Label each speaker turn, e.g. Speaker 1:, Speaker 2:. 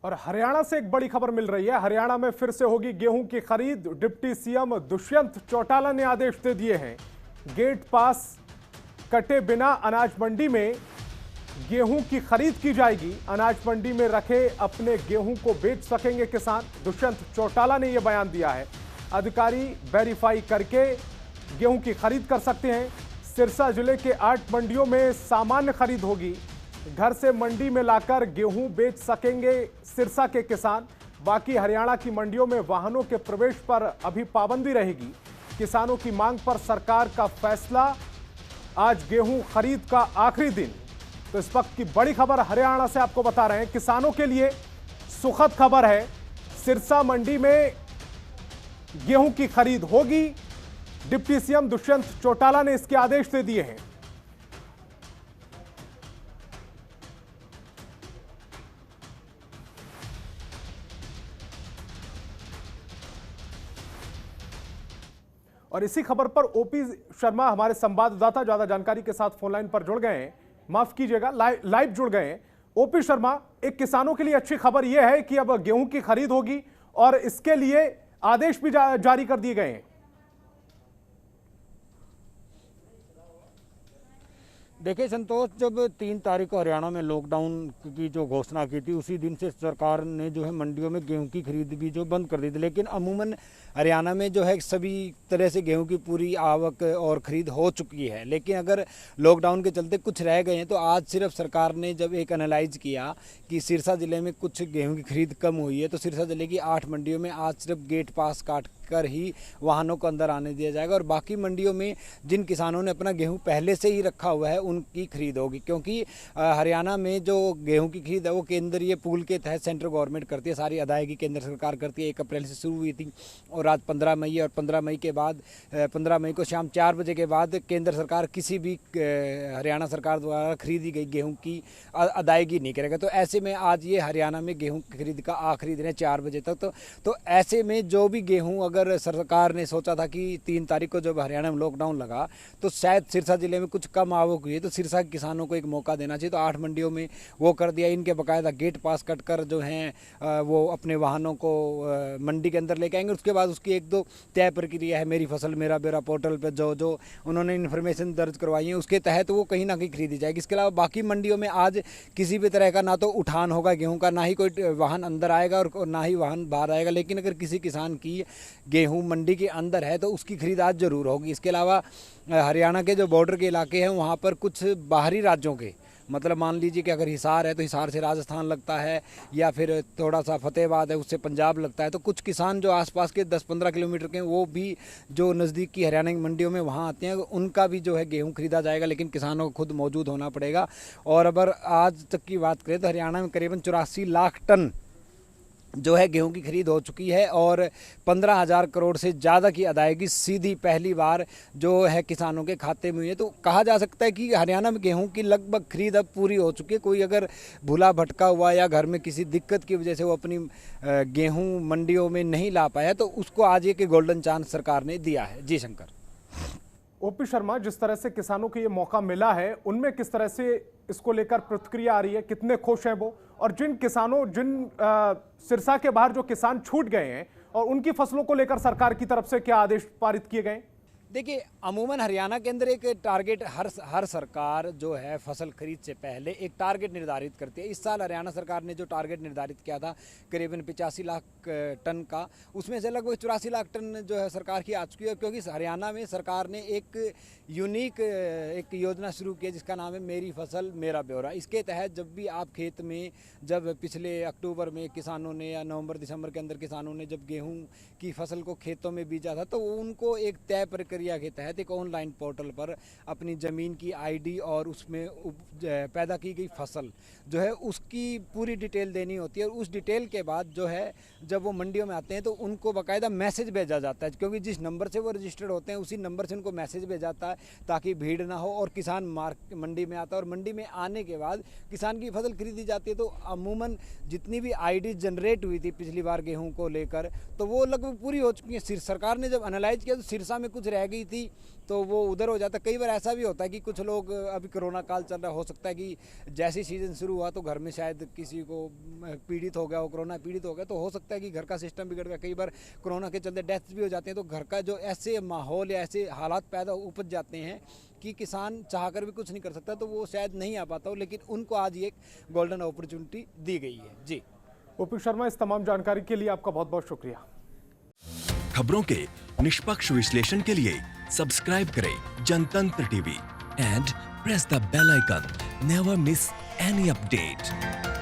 Speaker 1: और हरियाणा से एक बड़ी खबर मिल रही है। हरियाणा में फिर से होगी गेहूं की खरीद। डिप्टी सीएम दुष्यंत चौटाला ने आदेश दे दिए हैं। गेट पास कटे बिना अनाज मंडी में गेहूं की खरीद की जाएगी। अनाज मंडी में रखे अपने गेहूं को बेच सकेंगे किसान। दुष्यंत चौटाला ने यह बयान दिया है। अधिकारी वेरीफाई करके गेहूं की खरीद कर सकते हैं। सिरसा जिले के 8 मंडियों में सामान्य खरीद होगी। घर से मंडी में लाकर गेहूं बेच सकेंगे सिरसा के किसान। बाकी हरियाणा की मंडियों में वाहनों के प्रवेश पर अभी पाबंदी रहेगी। किसानों की मांग पर सरकार का फैसला। आज गेहूं खरीद का आखिरी दिन। तो इस वक्त की बड़ी खबर हरियाणा से आपको बता रहे हैं। किसानों के लिए सुखद खबर है। सिरसा मंडी में गेहूं की खरीद होगी। डिप्टी सीएम दुष्यंत चौटाला ने इसके आदेश दे दिए हैं। और इसी खबर पर ओपी शर्मा हमारे संवाददाता ज्यादा जानकारी के साथ फोन लाइन पर जुड़ गए हैं। माफ कीजिएगा, लाइव जुड़ गए हैं। ओपी शर्मा, एक किसानों के लिए अच्छी खबर यह है कि अब गेहूं की खरीद होगी और इसके लिए आदेश भी जारी कर दिए गए हैं।
Speaker 2: देखिए संतोष, जब 3 तारीख को हरियाणा में लॉकडाउन की जो घोषणा की थी, उसी दिन से सरकार ने जो है मंडियों में गेहूं की खरीद भी जो बंद कर दी थी। लेकिन अमूमन हरियाणा में जो है सभी तरह से गेहूं की पूरी आवक और ख़रीद हो चुकी है। लेकिन अगर लॉकडाउन के चलते कुछ रह गए हैं तो आज सिर्फ सरकार ने जब एक एनालाइज किया कि सिरसा ज़िले में कुछ गेहूं की खरीद कम हुई है, तो सिरसा ज़िले की 8 मंडियों में आज सिर्फ गेट पास काट कर ही वाहनों को अंदर आने दिया जाएगा। और बाकी मंडियों में जिन किसानों ने अपना गेहूं पहले से ही रखा हुआ है उनकी खरीद होगी। क्योंकि हरियाणा में जो गेहूं की खरीद है वो केंद्रीय पूल के तहत सेंट्रल गवर्नमेंट करती है। सारी अदायगी केंद्र सरकार करती है। 1 अप्रैल से शुरू हुई थी और आज 15 मई और 15 मई के बाद 15 मई को शाम 4 बजे के बाद केंद्र सरकार किसी भी हरियाणा सरकार द्वारा खरीदी गई गेहूं की अदायगी नहीं करेगा। तो ऐसे में आज ये हरियाणा में गेहूं की खरीद का आखिरी दिन है 4 बजे तक। तो ऐसे में जो भी गेहूं अगर सरकार ने सोचा था कि 3 तारीख को जब हरियाणा में लॉकडाउन लगा तो शायद सिरसा जिले में कुछ कम आवक हुई है, तो सिरसा के किसानों को एक मौका देना चाहिए। तो 8 मंडियों में वो कर दिया। इनके बाकायदा गेट पास कट कर जो हैं वो अपने वाहनों को मंडी के अंदर लेके आएंगे। उसके बाद उसकी 1-2 तय प्रक्रिया है। मेरी फसल मेरा ब्यौरा पोर्टल पर जो उन्होंने इन्फॉर्मेशन दर्ज करवाई है उसके तहत वो कहीं ना कहीं खरीदी जाएगी। इसके अलावा बाकी मंडियों में आज किसी भी तरह का ना तो उठान होगा गेहूं का, ना ही कोई वाहन अंदर आएगा और ना ही वाहन बाहर आएगा। लेकिन अगर किसी किसान की गेहूं मंडी के अंदर है तो उसकी खरीद आज जरूर होगी। इसके अलावा हरियाणा के जो बॉर्डर के इलाके हैं वहाँ पर कुछ बाहरी राज्यों के, मतलब मान लीजिए कि अगर हिसार है तो हिसार से राजस्थान लगता है, या फिर थोड़ा सा फतेहाबाद है उससे पंजाब लगता है। तो कुछ किसान जो आसपास के 10-15 किलोमीटर के वो भी जो नज़दीक की हरियाणा की मंडियों में वहाँ आते हैं, उनका भी जो है गेहूं खरीदा जाएगा। लेकिन किसानों को खुद मौजूद होना पड़ेगा। और अगर आज तक की बात करें तो हरियाणा में करीबन 84 लाख टन जो है गेहूं की खरीद हो चुकी है और 15,000 करोड़ से ज़्यादा की अदायगी सीधी पहली बार जो है किसानों के खाते में हुई है। तो कहा जा सकता है कि हरियाणा में गेहूं की लगभग खरीद अब पूरी हो चुकी है। कोई अगर भूला भटका हुआ या घर में किसी दिक्कत की वजह से वो अपनी गेहूं मंडियों में नहीं ला पाया तो उसको आज एक गोल्डन चांस सरकार ने दिया है। जी शंकर।
Speaker 1: ओपी शर्मा, जिस तरह से किसानों को ये मौका मिला है उनमें किस तरह से इसको लेकर प्रतिक्रिया आ रही है, कितने खुश हैं वो? और जिन सिरसा के बाहर जो किसान छूट गए हैं और उनकी फसलों को लेकर सरकार की तरफ से क्या आदेश पारित किए गए?
Speaker 2: देखिए, अमूमन हरियाणा के अंदर एक टारगेट हर सरकार जो है फसल खरीद से पहले एक टारगेट निर्धारित करती है। इस साल हरियाणा सरकार ने जो टारगेट निर्धारित किया था करीबन 85 लाख टन का, उसमें से लगभग 84 लाख टन जो है सरकार की आ चुकी है। क्योंकि हरियाणा में सरकार ने एक यूनिक एक योजना शुरू की है जिसका नाम है मेरी फसल मेरा ब्यौरा। इसके तहत जब भी आप खेत में, जब पिछले अक्टूबर में किसानों ने या नवंबर दिसंबर के अंदर किसानों ने जब गेहूं की फसल को खेतों में बीजा था तो उनको एक तय प्रक्रिया के तहत एक ऑनलाइन पोर्टल पर अपनी ज़मीन की आईडी और उसमें पैदा की गई फसल जो है उसकी पूरी डिटेल देनी होती है। और उस डिटेल के बाद जो है जब वो मंडियों में आते हैं तो उनको बाकायदा मैसेज भेजा जाता है। क्योंकि जिस नंबर से वो रजिस्टर्ड होते हैं उसी नंबर से उनको मैसेज भेजा जाता है ताकि भीड़ ना हो और किसान मंडी में आता है। और मंडी में आने के बाद किसान की फसल खरीदी जाती है। तो अमूमन जितनी भी आईडी जनरेट हुई थी पिछली बार गेहूं को लेकर तो वो लगभग पूरी हो चुकी है। सरकार ने जब एनालाइज किया तो सिरसा में कुछ रह गई थी तो वो उधर हो जाता। कई बार ऐसा भी होता है कि कुछ लोग, अभी कोरोना काल चल रहा, हो सकता है कि जैसे सीजन शुरू हुआ तो घर में शायद किसी को पीड़ित हो गया हो, कोरोना पीड़ित हो गया, तो हो सकता है कि घर का सिस्टम बिगड़ गया। कई बार कोरोना के चलते डेथ्स भी हो जाते हैं। तो घर का जो ऐसे माहौल या ऐसे हालात पैदा उपज जाते हैं कि किसान चाहकर भी कुछ नहीं कर सकता, तो वो शायद नहीं आ पाता हो, लेकिन उनको आज ये एक गोल्डन अपॉर्चुनिटी दी गई है। जी
Speaker 1: ओपी शर्मा, इस तमाम जानकारी के लिए आपका बहुत बहुत शुक्रिया।
Speaker 3: खबरों के निष्पक्ष विश्लेषण के लिए सब्सक्राइब करें Janatantra TV and press the bell icon. Never miss any update.